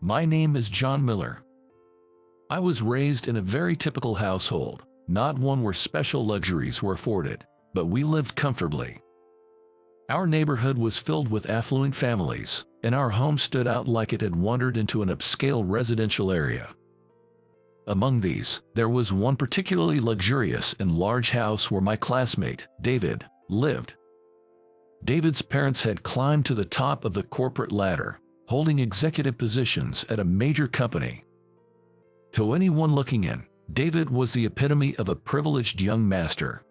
My name is John Miller. I was raised in a very typical household, not one where special luxuries were afforded, but we lived comfortably. Our neighborhood was filled with affluent families, and our home stood out like it had wandered into an upscale residential area. Among these, there was one particularly luxurious and large house where my classmate, David, lived. David's parents had climbed to the top of the corporate ladder, holding executive positions at a major company. To anyone looking in, David was the epitome of a privileged young master.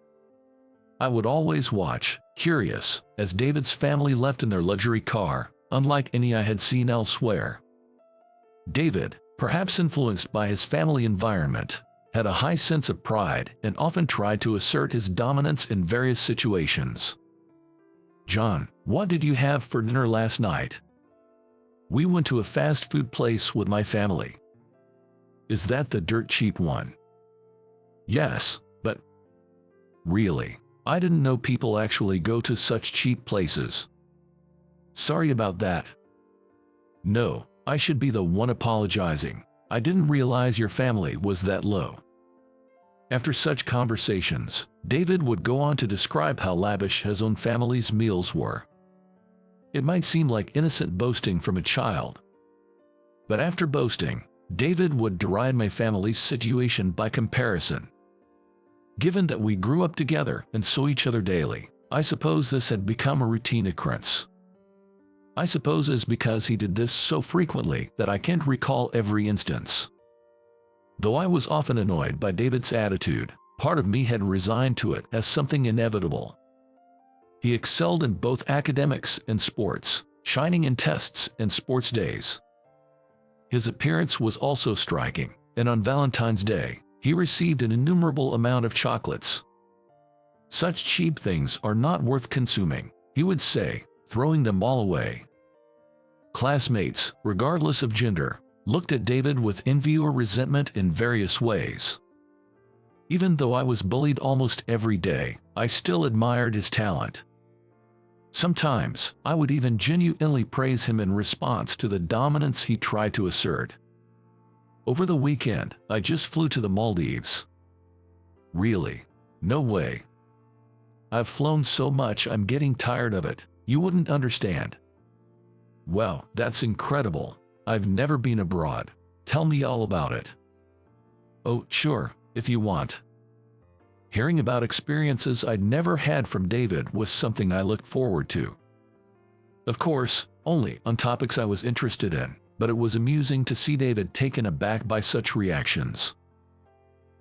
I would always watch, curious, as David's family left in their luxury car, unlike any I had seen elsewhere. David, perhaps influenced by his family environment, had a high sense of pride and often tried to assert his dominance in various situations. "John, what did you have for dinner last night?" "We went to a fast food place with my family." "Is that the dirt cheap one?" "Yes, but..." "Really? I didn't know people actually go to such cheap places." "Sorry about that." "No, I should be the one apologizing. I didn't realize your family was that low." After such conversations, David would go on to describe how lavish his own family's meals were. It might seem like innocent boasting from a child. But after boasting, David would deride my family's situation by comparison. Given that we grew up together and saw each other daily, I suppose this had become a routine occurrence. I suppose it's because he did this so frequently that I can't recall every instance. Though I was often annoyed by David's attitude, part of me had resigned to it as something inevitable. He excelled in both academics and sports, shining in tests and sports days. His appearance was also striking, and on Valentine's Day, he received an innumerable amount of chocolates. "Such cheap things are not worth consuming," he would say, throwing them all away. Classmates, regardless of gender, looked at David with envy or resentment in various ways. Even though I was bullied almost every day, I still admired his talent. Sometimes, I would even genuinely praise him in response to the dominance he tried to assert. Over the weekend, I just flew to the Maldives. Really? No way. I've flown so much I'm getting tired of it. You wouldn't understand. Wow, that's incredible. I've never been abroad. Tell me all about it. Oh, sure, if you want. Hearing about experiences I'd never had from David was something I looked forward to. Of course, only on topics I was interested in, but it was amusing to see David taken aback by such reactions.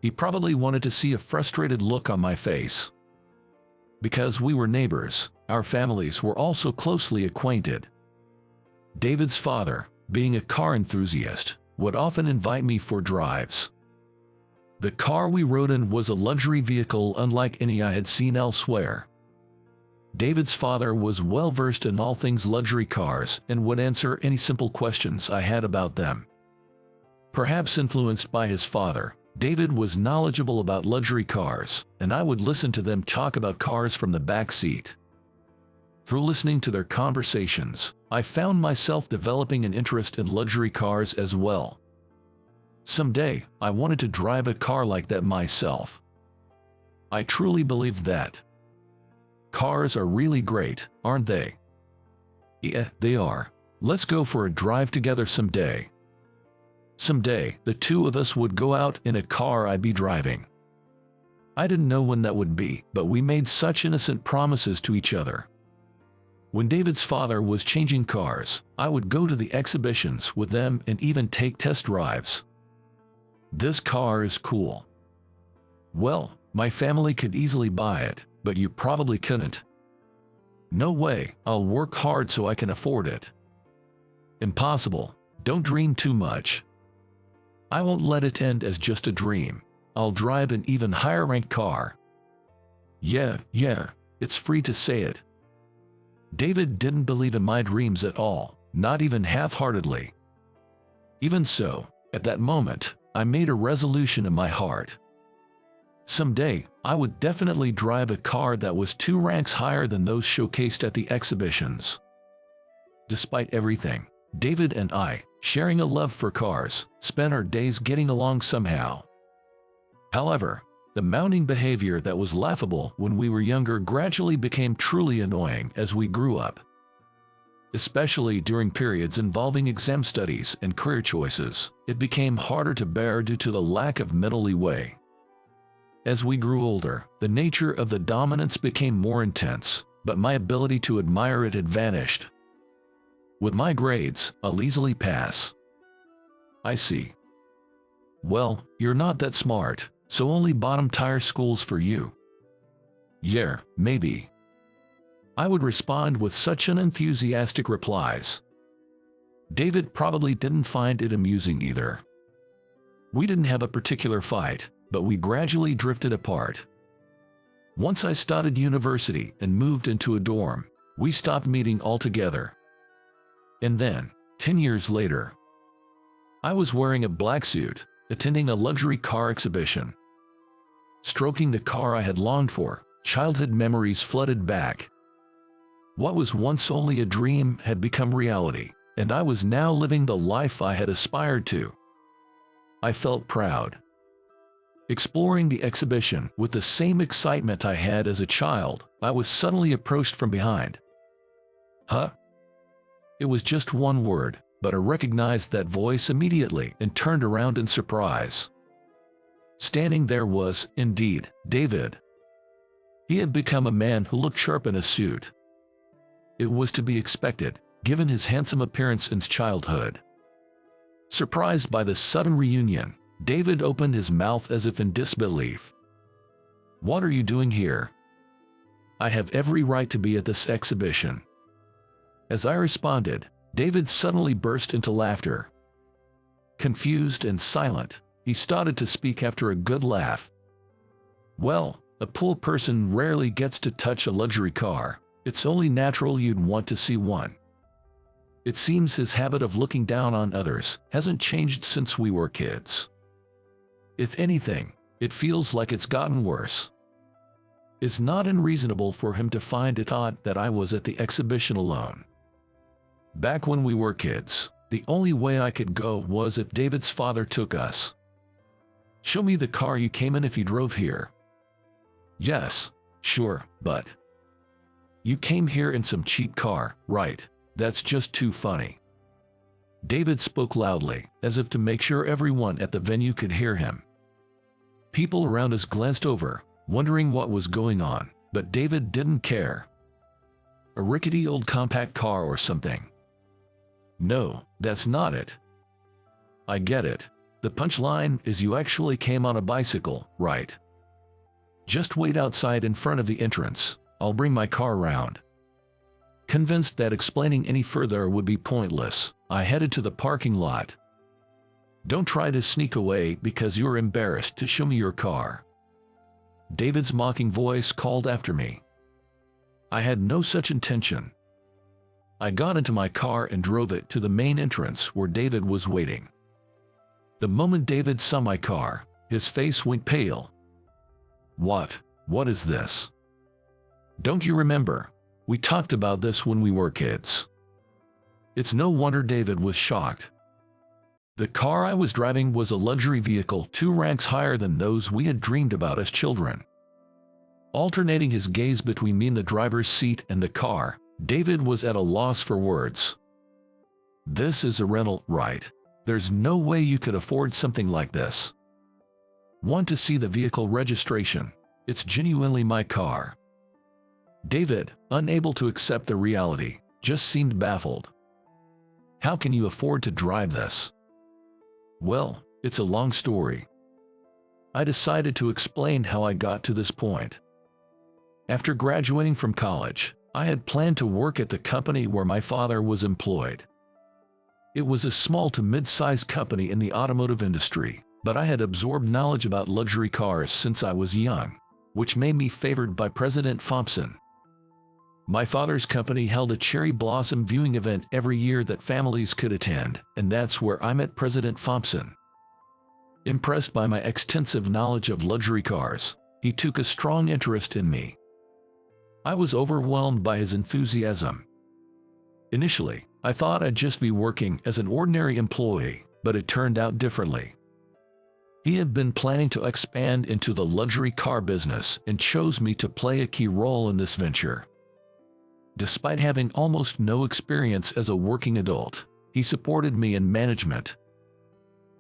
He probably wanted to see a frustrated look on my face. Because we were neighbors, our families were also closely acquainted. David's father, being a car enthusiast, would often invite me for drives. The car we rode in was a luxury vehicle unlike any I had seen elsewhere. David's father was well versed in all things luxury cars and would answer any simple questions I had about them. Perhaps influenced by his father, David was knowledgeable about luxury cars, and I would listen to them talk about cars from the back seat. Through listening to their conversations, I found myself developing an interest in luxury cars as well. Someday, I wanted to drive a car like that myself. I truly believed that. Cars are really great, aren't they? Yeah, they are. Let's go for a drive together someday. Someday, the two of us would go out in a car I'd be driving. I didn't know when that would be, but we made such innocent promises to each other. When David's father was changing cars, I would go to the exhibitions with them and even take test drives. "This car is cool." "Well, my family could easily buy it, but you probably couldn't." "No way, I'll work hard so I can afford it." "Impossible. Don't dream too much." "I won't let it end as just a dream. I'll drive an even higher-ranked car." Yeah, it's free to say it." David didn't believe in my dreams at all, not even half-heartedly. Even so, at that moment, I made a resolution in my heart. Someday, I would definitely drive a car that was 2 ranks higher than those showcased at the exhibitions. Despite everything, David and I sharing a love for cars, spent our days getting along somehow. However, the mounting behavior that was laughable when we were younger gradually became truly annoying as we grew up. Especially during periods involving exam studies and career choices, it became harder to bear due to the lack of mental leeway. As we grew older, the nature of the dominance became more intense, but my ability to admire it had vanished. With my grades, I'll easily pass. I see. Well, you're not that smart, so only bottom-tier schools for you. Yeah, maybe. I would respond with such unenthusiastic replies. David probably didn't find it amusing either. We didn't have a particular fight, but we gradually drifted apart. Once I started university and moved into a dorm, we stopped meeting altogether. And then, 10 years later, I was wearing a black suit, attending a luxury car exhibition. Stroking the car I had longed for, childhood memories flooded back. What was once only a dream had become reality, and I was now living the life I had aspired to. I felt proud. Exploring the exhibition with the same excitement I had as a child, I was suddenly approached from behind. Huh? It was just one word, but I recognized that voice immediately and turned around in surprise. Standing there was, indeed, David. He had become a man who looked sharp in a suit. It was to be expected, given his handsome appearance since childhood. Surprised by this sudden reunion, David opened his mouth as if in disbelief. "What are you doing here?" "I have every right to be at this exhibition." As I responded, David suddenly burst into laughter. Confused and silent, he started to speak after a good laugh. "Well, a poor person rarely gets to touch a luxury car. It's only natural you'd want to see one. It seems his habit of looking down on others hasn't changed since we were kids. If anything, it feels like it's gotten worse. It's not unreasonable for him to find it odd that I was at the exhibition alone. Back when we were kids, the only way I could go was if David's father took us. Show me the car you came in if you drove here." "Yes, sure, but you came here in some cheap car, right? That's just too funny." David spoke loudly, as if to make sure everyone at the venue could hear him. People around us glanced over, wondering what was going on, but David didn't care. "A rickety old compact car or something?" "No, that's not it." "I get it. The punchline is you actually came on a bicycle, right? Just wait outside in front of the entrance. I'll bring my car round." Convinced that explaining any further would be pointless, I headed to the parking lot. "Don't try to sneak away because you're embarrassed to show me your car." David's mocking voice called after me. I had no such intention. I got into my car and drove it to the main entrance where David was waiting. The moment David saw my car, his face went pale. What is this?" "Don't you remember? We talked about this when we were kids." It's no wonder David was shocked. The car I was driving was a luxury vehicle 2 ranks higher than those we had dreamed about as children. Alternating his gaze between me and the driver's seat and the car, David was at a loss for words. "This is a rental, right? There's no way you could afford something like this." "Want to see the vehicle registration? It's genuinely my car." David, unable to accept the reality, just seemed baffled. "How can you afford to drive this?" "Well, it's a long story." I decided to explain how I got to this point. After graduating from college, I had planned to work at the company where my father was employed. It was a small to mid-sized company in the automotive industry, but I had absorbed knowledge about luxury cars since I was young, which made me favored by President Thompson. My father's company held a cherry blossom viewing event every year that families could attend, and that's where I met President Thompson. Impressed by my extensive knowledge of luxury cars, he took a strong interest in me. I was overwhelmed by his enthusiasm. Initially, I thought I'd just be working as an ordinary employee, but it turned out differently. He had been planning to expand into the luxury car business and chose me to play a key role in this venture. Despite having almost no experience as a working adult, he supported me in management.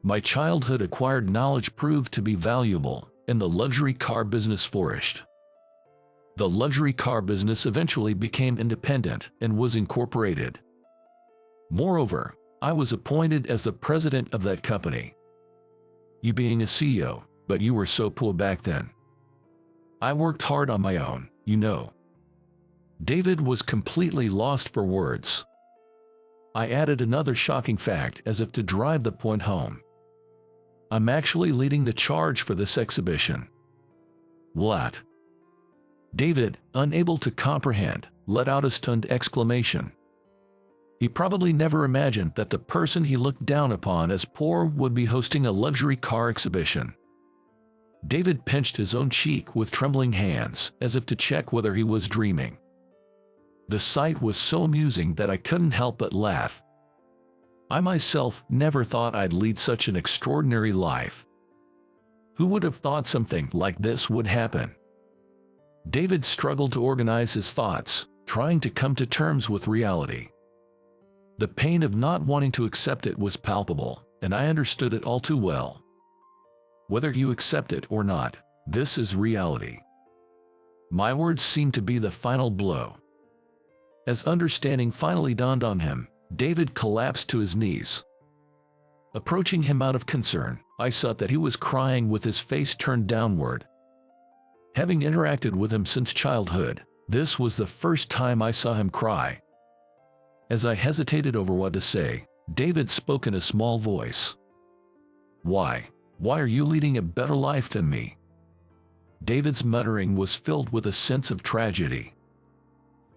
My childhood acquired knowledge proved to be valuable, and the luxury car business flourished. The luxury car business eventually became independent and was incorporated. Moreover, I was appointed as the president of that company. You being a CEO, but you were so poor back then. I worked hard on my own, you know. David was completely lost for words. I added another shocking fact as if to drive the point home. I'm actually leading the charge for this exhibition. What? David, unable to comprehend, let out a stunned exclamation. He probably never imagined that the person he looked down upon as poor would be hosting a luxury car exhibition. David pinched his own cheek with trembling hands, as if to check whether he was dreaming. The sight was so amusing that I couldn't help but laugh. I myself never thought I'd lead such an extraordinary life. Who would have thought something like this would happen? David struggled to organize his thoughts, trying to come to terms with reality. The pain of not wanting to accept it was palpable, and I understood it all too well. Whether you accept it or not, this is reality. My words seemed to be the final blow. As understanding finally dawned on him, David collapsed to his knees. Approaching him out of concern, I saw that he was crying with his face turned downward. Having interacted with him since childhood, this was the first time I saw him cry. As I hesitated over what to say, David spoke in a small voice. Why are you leading a better life than me? David's muttering was filled with a sense of tragedy.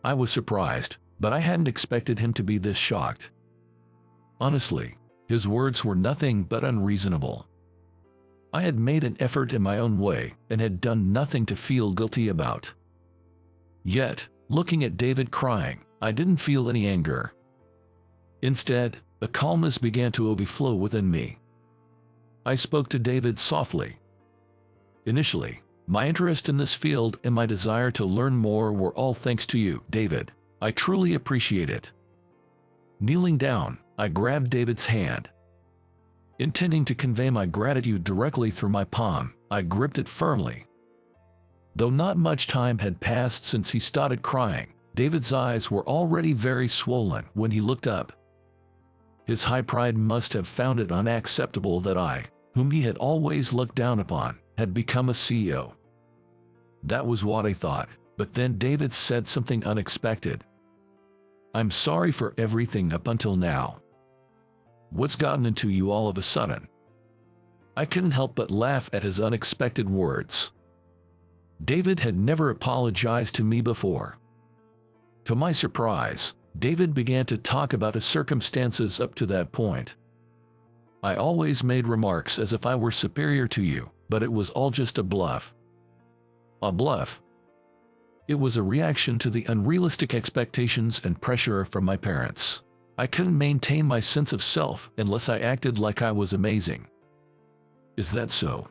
I was surprised, but I hadn't expected him to be this shocked. Honestly, his words were nothing but unreasonable. I had made an effort in my own way and had done nothing to feel guilty about. Yet, looking at David crying, I didn't feel any anger. Instead, a calmness began to overflow within me. I spoke to David softly. Initially, my interest in this field and my desire to learn more were all thanks to you, David. I truly appreciate it. Kneeling down, I grabbed David's hand. Intending to convey my gratitude directly through my palm, I gripped it firmly. Though not much time had passed since he started crying, David's eyes were already very swollen when he looked up. His high pride must have found it unacceptable that I, whom he had always looked down upon, had become a CEO. That was what I thought, but then David said something unexpected. I'm sorry for everything up until now. What's gotten into you all of a sudden? I couldn't help but laugh at his unexpected words. David had never apologized to me before. To my surprise, David began to talk about his circumstances up to that point. I always made remarks as if I were superior to you, but it was all just a bluff. A bluff. It was a reaction to the unrealistic expectations and pressure from my parents. I couldn't maintain my sense of self unless I acted like I was amazing. Is that so?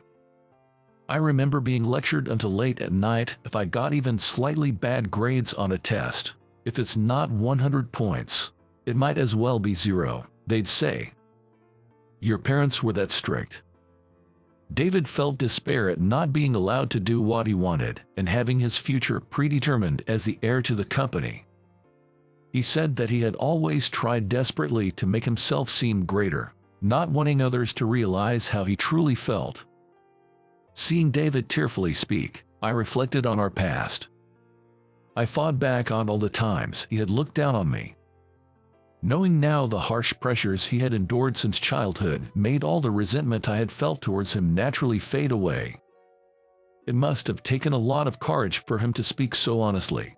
I remember being lectured until late at night if I got even slightly bad grades on a test. If it's not 100 points, it might as well be 0, they'd say. Your parents were that strict. David felt despair at not being allowed to do what he wanted and having his future predetermined as the heir to the company. He said that he had always tried desperately to make himself seem greater, not wanting others to realize how he truly felt. Seeing David tearfully speak, I reflected on our past. I thought back on all the times he had looked down on me. Knowing now the harsh pressures he had endured since childhood made all the resentment I had felt towards him naturally fade away. It must have taken a lot of courage for him to speak so honestly.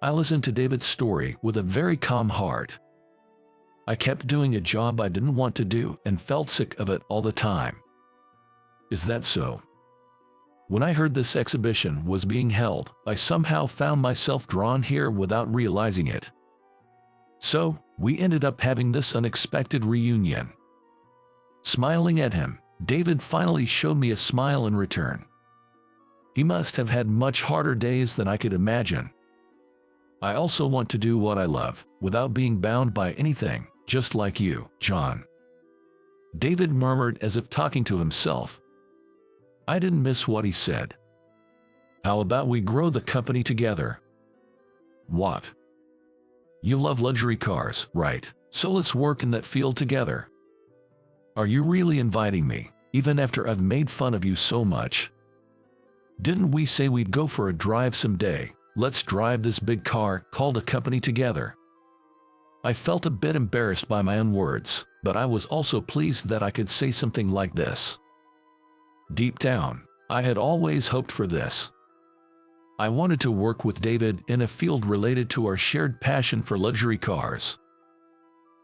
I listened to David's story with a very calm heart. I kept doing a job I didn't want to do and felt sick of it all the time. Is that so? When I heard this exhibition was being held, I somehow found myself drawn here without realizing it. So, we ended up having this unexpected reunion. Smiling at him, David finally showed me a smile in return. He must have had much harder days than I could imagine. I also want to do what I love, without being bound by anything, just like you, John. David murmured as if talking to himself. I didn't miss what he said. How about we grow the company together? What? You love luxury cars, right? So let's work in that field together. Are you really inviting me, even after I've made fun of you so much? Didn't we say we'd go for a drive someday? Let's drive this big car called a company together. I felt a bit embarrassed by my own words, but I was also pleased that I could say something like this. Deep down, I had always hoped for this. I wanted to work with David in a field related to our shared passion for luxury cars.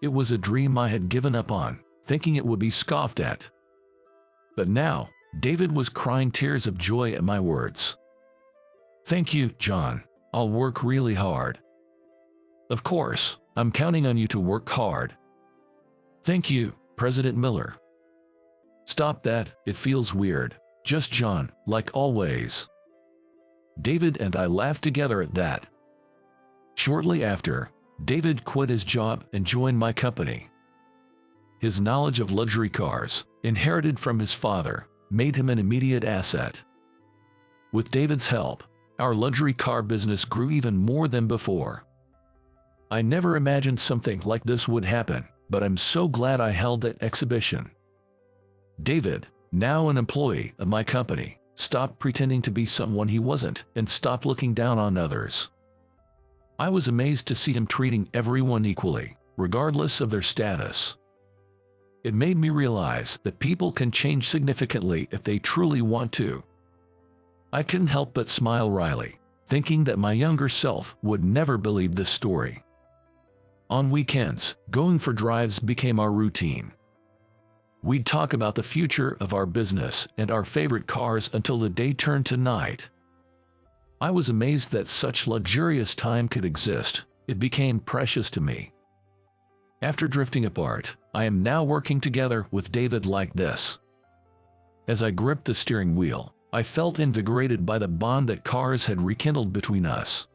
It was a dream I had given up on, thinking it would be scoffed at. But now, David was crying tears of joy at my words. Thank you, John. I'll work really hard. Of course, I'm counting on you to work hard. Thank you, President Miller. Stop that, it feels weird. Just John, like always. David and I laughed together at that. Shortly after, David quit his job and joined my company. His knowledge of luxury cars, inherited from his father, made him an immediate asset. With David's help, our luxury car business grew even more than before. I never imagined something like this would happen, but I'm so glad I held that exhibition. David, now an employee of my company, stopped pretending to be someone he wasn't and stopped looking down on others. I was amazed to see him treating everyone equally, regardless of their status. It made me realize that people can change significantly if they truly want to. I couldn't help but smile wryly, thinking that my younger self would never believe this story. On weekends, going for drives became our routine. We'd talk about the future of our business and our favorite cars until the day turned to night. I was amazed that such luxurious time could exist. It became precious to me. After drifting apart, I am now working together with David like this. As I gripped the steering wheel, I felt invigorated by the bond that cars had rekindled between us.